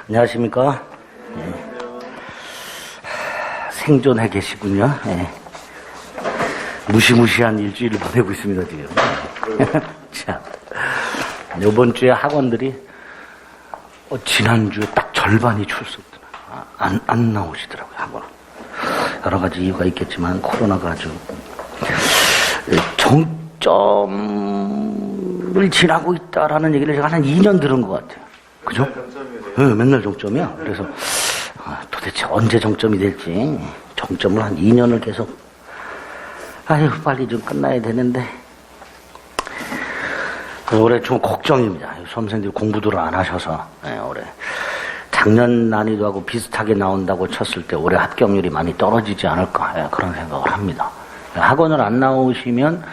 안녕하십니까? 생존해 계시군요. 무시무시한 일주일을 보내고 있습니다, 지금. 자, 이번 주에 학원들이 지난주에 딱 절반이 출석더라. 안 나오시더라고요, 학원. 여러 가지 이유가 있겠지만 코로나가 아주 정점을 지나고 있다라는 얘기를 제가 한 2년 들은 것 같아요. 그죠? 네, 맨날 정점이야. 그래서 도대체 언제 정점이 될지 정점을 한 2년을 계속 빨리 좀 끝나야 되는데 올해 좀 걱정입니다. 수험생들이 공부들을 안 하셔서 올해 작년 난이도하고 비슷하게 나온다고 쳤을 때 올해 합격률이 많이 떨어지지 않을까 그런 생각을 합니다. 학원을 안 나오시면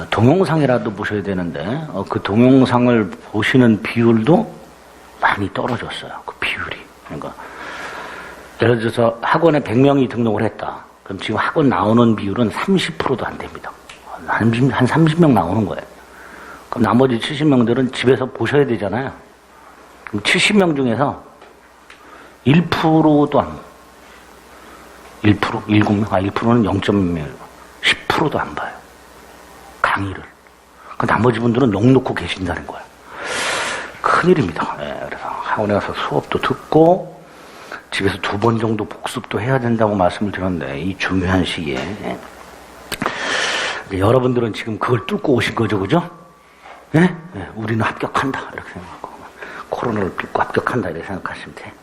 동영상이라도 보셔야 되는데 그 동영상을 보시는 비율도 많이 떨어졌어요. 그 비율이. 그러니까 예를 들어서 학원에 100명이 등록을 했다. 그럼 지금 학원 나오는 비율은 30%도 안 됩니다. 한 30명 나오는 거예요. 그럼 나머지 70명들은 집에서 보셔야 되잖아요. 그럼 70명 중에서 1%도 안, 1%? 7명? 1%는 0.1명. 10%도 안 봐요. 강의를. 그 나머지 분들은 넋놓고 계신다는 거예요. 큰일입니다. 그래서 학원에 가서 수업도 듣고 집에서 2번 정도 복습도 해야 된다고 말씀을 드렸는데 이 중요한 시기에 여러분들은 지금 그걸 뚫고 오신 거죠, 그죠? 우리는 합격한다 이렇게 생각하고 코로나를 뚫고 합격한다 이렇게 생각하시면 돼.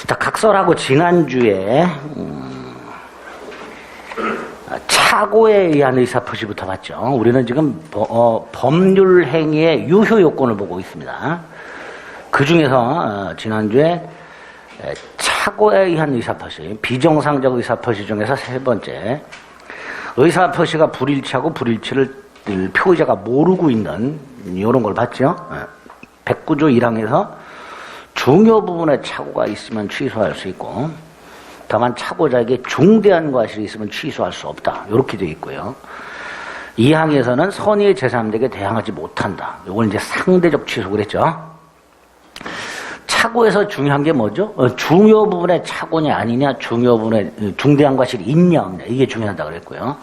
자, 각설하고 지난주에 착오에 의한 의사표시부터 봤죠. 우리는 지금 법률 행위의 유효 요건을 보고 있습니다. 그 중에서 지난주에 착오에 의한 의사표시, 비정상적 의사표시 중에서 세 번째, 의사표시가 불일치하고 불일치를 표의자가 모르고 있는 이런 걸 봤죠. 109조 1항에서 중요 부분에 착오가 있으면 취소할 수 있고 다만 착오자에게 중대한 과실이 있으면 취소할 수 없다. 이렇게 되어 있고요. 2항에서는 선의의 제3자에게 대항하지 못한다. 이걸 이제 상대적 취소를 했죠. 착오에서 중요한 게 뭐죠? 중요 부분에 착오냐 아니냐, 중요 부분에 중대한 과실이 있냐 없냐, 이게 중요하다 그랬고요.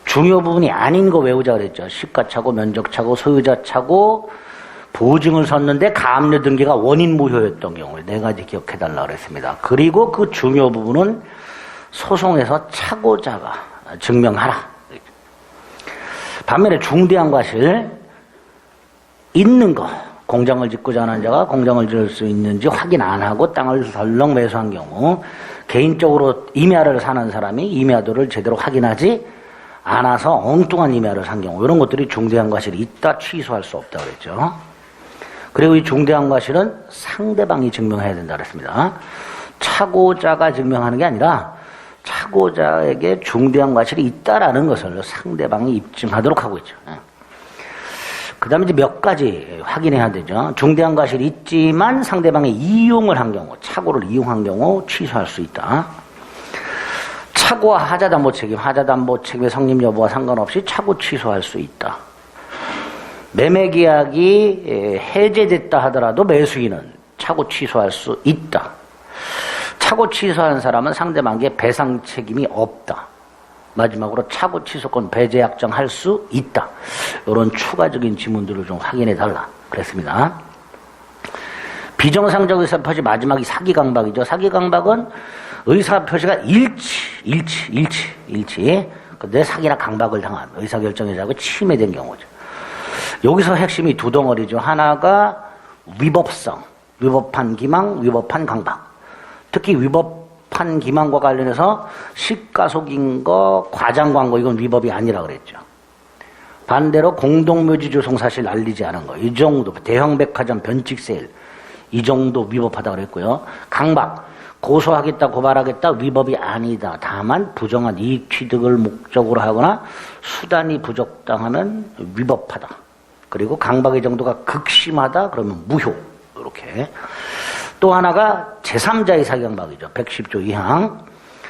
중요 부분이 아닌 거 외우자 그랬죠. 시가착오, 면적착오, 소유자 착오, 보증을 섰는데 가압류 등기가 원인 무효였던 경우에 4가지 기억해달라 그랬습니다. 그리고 그 중요 부분은 소송에서 착오자가 증명하라. 반면에 중대한 과실 있는 거, 공장을 짓고자 하는 자가 공장을 지을 수 있는지 확인 안 하고 땅을 덜렁 매수한 경우, 개인적으로 임야를 사는 사람이 임야도를 제대로 확인하지 않아서 엉뚱한 임야를 산 경우, 이런 것들이 중대한 과실이 있다 취소할 수 없다 그랬죠. 그리고 이 중대한 과실은 상대방이 증명해야 된다 그랬습니다. 착오자가 증명하는 게 아니라 착오자에게 중대한 과실이 있다라는 것을 상대방이 입증하도록 하고 있죠. 그 다음에 이제 몇 가지 확인해야 되죠. 중대한 과실이 있지만 상대방이 이용을 한 경우, 착오를 이용한 경우 취소할 수 있다. 착오와 하자담보 책임, 하자담보 책임의 성립 여부와 상관없이 착오 취소할 수 있다. 매매계약이 해제됐다 하더라도 매수인은 착오 취소할 수 있다. 착오 취소한 사람은 상대방에게 배상 책임이 없다. 마지막으로 착오 취소권 배제 약정할 수 있다. 이런 추가적인 지문들을 좀 확인해 달라 그랬습니다. 비정상적 의사표시 마지막이 사기강박이죠. 사기강박은 의사표시가 일치. 근데 사기나 강박을 당한 의사결정의사하고 침해된 경우죠. 여기서 핵심이 2덩어리죠. 하나가 위법성, 위법한 기망, 위법한 강박. 특히 위법한 기망과 관련해서 시가속인거, 과장광고 이건 위법이 아니라 그랬죠. 반대로 공동묘지 조성사실 알리지 않은 거, 이 정도, 대형백화점 변칙세일, 이 정도 위법하다 그랬고요. 강박, 고소하겠다, 고발하겠다, 위법이 아니다. 다만 부정한 이익 취득을 목적으로 하거나 수단이 부적당하면 위법하다. 그리고 강박의 정도가 극심하다 그러면 무효. 이렇게. 또 하나가 제3자의 사기강박이죠. 110조 2항.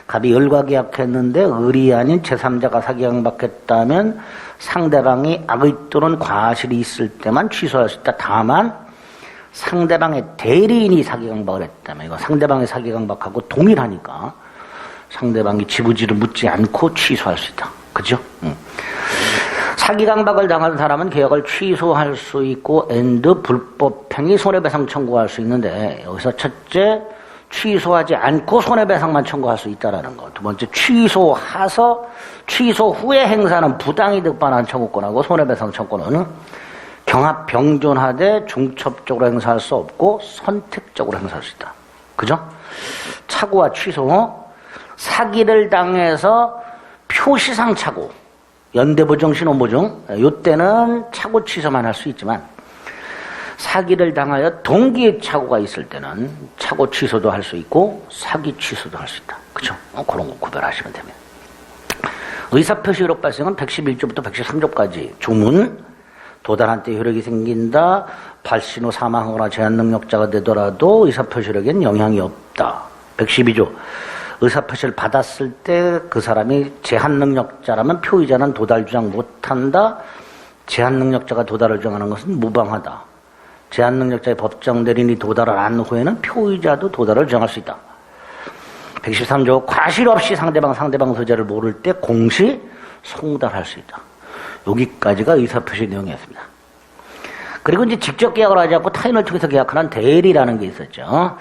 갑이 열과 계약했는데 을이 아닌 제3자가 사기강박했다면 상대방이 악의 또는 과실이 있을 때만 취소할 수 있다. 다만 상대방의 대리인이 사기 강박을 했다면 이거 상대방의 사기 강박하고 동일하니까 상대방이 지부지를 묻지 않고 취소할 수 있다. 그죠? 사기 강박을 당한 사람은 계약을 취소할 수 있고 불법행위 손해배상 청구할 수 있는데 여기서 첫째 취소하지 않고 손해배상만 청구할 수 있다라는 거. 두 번째 취소 후에 행사하는 부당이득 반환 청구권하고 손해배상 청구는 경합 병존하되 중첩적으로 행사할 수 없고 선택적으로 행사할 수 있다. 그죠? 착오와 취소. 사기를 당해서 표시상 착오, 연대보증, 신원보증, 이때는 착오 취소만 할 수 있지만 사기를 당하여 동기 착오가 있을 때는 착오 취소도 할 수 있고 사기 취소도 할 수 있다. 그죠? 그런 거 구별하시면 됩니다. 의사표시효력 발생은 111조부터 113조까지 주문, 도달한 때 효력이 생긴다. 발신 후 사망하거나 제한능력자가 되더라도 의사표시력엔 영향이 없다. 112조 의사표시를 받았을 때 그 사람이 제한능력자라면 표의자는 도달 주장 못한다. 제한능력자가 도달을 주장하는 것은 무방하다. 제한능력자의 법정 대리인이 도달을 한 후에는 표의자도 도달을 주장할 수 있다. 113조 과실 없이 상대방 소재를 모를 때 공시 송달할 수 있다. 여기까지가 의사표시 내용이었습니다. 그리고 이제 직접 계약을 하지 않고 타인을 통해서 계약하는 대리라는 게 있었죠.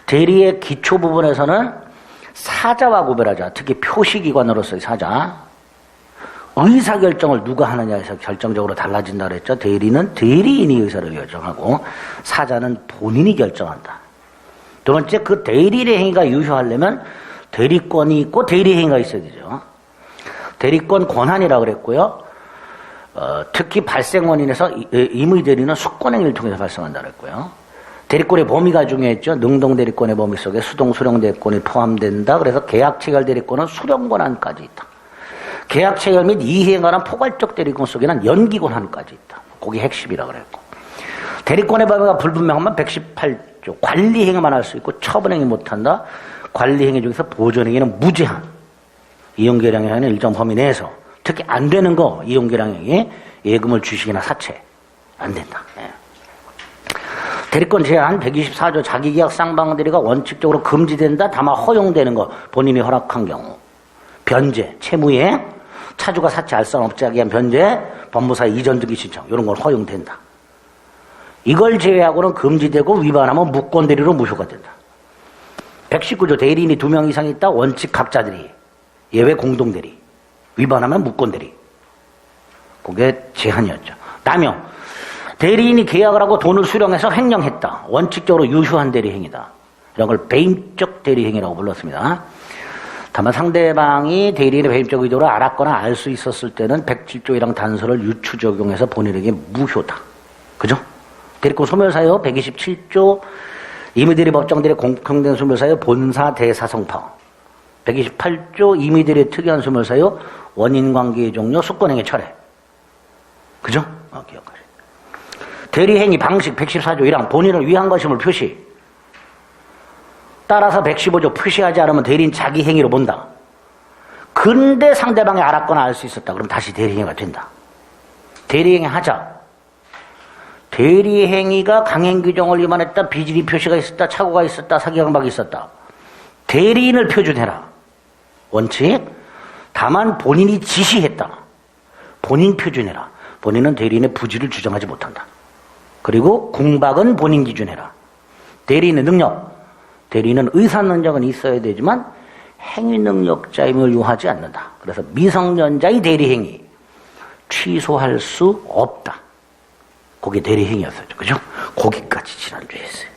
대리의 기초 부분에서는 사자와 구별하자. 특히 표시기관으로서의 사자. 의사결정을 누가 하느냐에서 결정적으로 달라진다 그랬죠. 대리는 대리인이 의사를 결정하고 사자는 본인이 결정한다. 두 번째, 그 대리인의 행위가 유효하려면 대리권이 있고 대리행위가 있어야 되죠. 대리권 권한이라고 그랬고요. 특히 발생 원인에서 임의 대리는 수권행위를 통해서 발생한다 그랬고요. 대리권의 범위가 중요했죠. 능동 대리권의 범위 속에 수동 수령 대리권이 포함된다. 그래서 계약 체결 대리권은 수령 권한까지 있다. 계약 체결 및 이행에 관한 포괄적 대리권 속에는 연기 권한까지 있다. 그게 핵심이라고 그랬고. 대리권의 범위가 불분명하면 118조 관리 행위만 할 수 있고 처분 행위 못 한다. 관리 행위 중에서 보존 행위는 무제한. 이용계량에 하는 일정 범위 내에서 특히 안 되는 거 이용계량행위 예금을 주식이나 사채 안 된다. 예. 대리권 제한 124조 자기계약 쌍방대리가 원칙적으로 금지된다. 다만 허용되는 거 본인이 허락한 경우 변제, 채무이행, 차주가 사채 알선 업자에 의한 변제, 법무사 이전 등기 신청 이런 건 허용된다. 이걸 제외하고는 금지되고 위반하면 무권대리로 무효가 된다. 119조 대리인이 2명 이상 있다. 원칙 각자들이 예외 공동대리 위반하면 무권대리. 그게 제한이었죠. 남용. 대리인이 계약을 하고 돈을 수령해서 횡령했다. 원칙적으로 유효한 대리행위다. 이런 걸 배임적 대리행위라고 불렀습니다. 다만 상대방이 대리인의 배임적 의도를 알았거나 알 수 있었을 때는 107조 1항 단서를 유추 적용해서 본인에게 무효다. 그죠? 대리권 소멸사유 127조 임의대리 법정대리 공평된 소멸사유 본사 대사성파 128조 임의대리 특이한 소멸사유 원인관계의 종료 수권행위 철회. 그죠? 기억하세요. 대리행위 방식 114조 1항 본인을 위한 것임을 표시. 따라서 115조 표시하지 않으면 대리인 자기 행위로 본다. 근데 상대방이 알았거나 알 수 있었다. 그럼 다시 대리행위가 된다. 대리행위 하자. 대리행위가 강행규정을 위반했다. 비질이 표시가 있었다. 착오가 있었다. 사기강박이 있었다. 대리인을 표준해라. 원칙. 다만 본인이 지시했다. 본인 표준해라. 본인은 대리인의 부지를 주장하지 못한다. 그리고 궁박은 본인 기준해라. 대리인의 능력. 대리인은 의사능력은 있어야 되지만 행위능력자임을 요하지 않는다. 그래서 미성년자의 대리행위 취소할 수 없다. 그게 대리행위였었죠. 그죠? 거기까지 지난주에 했어요.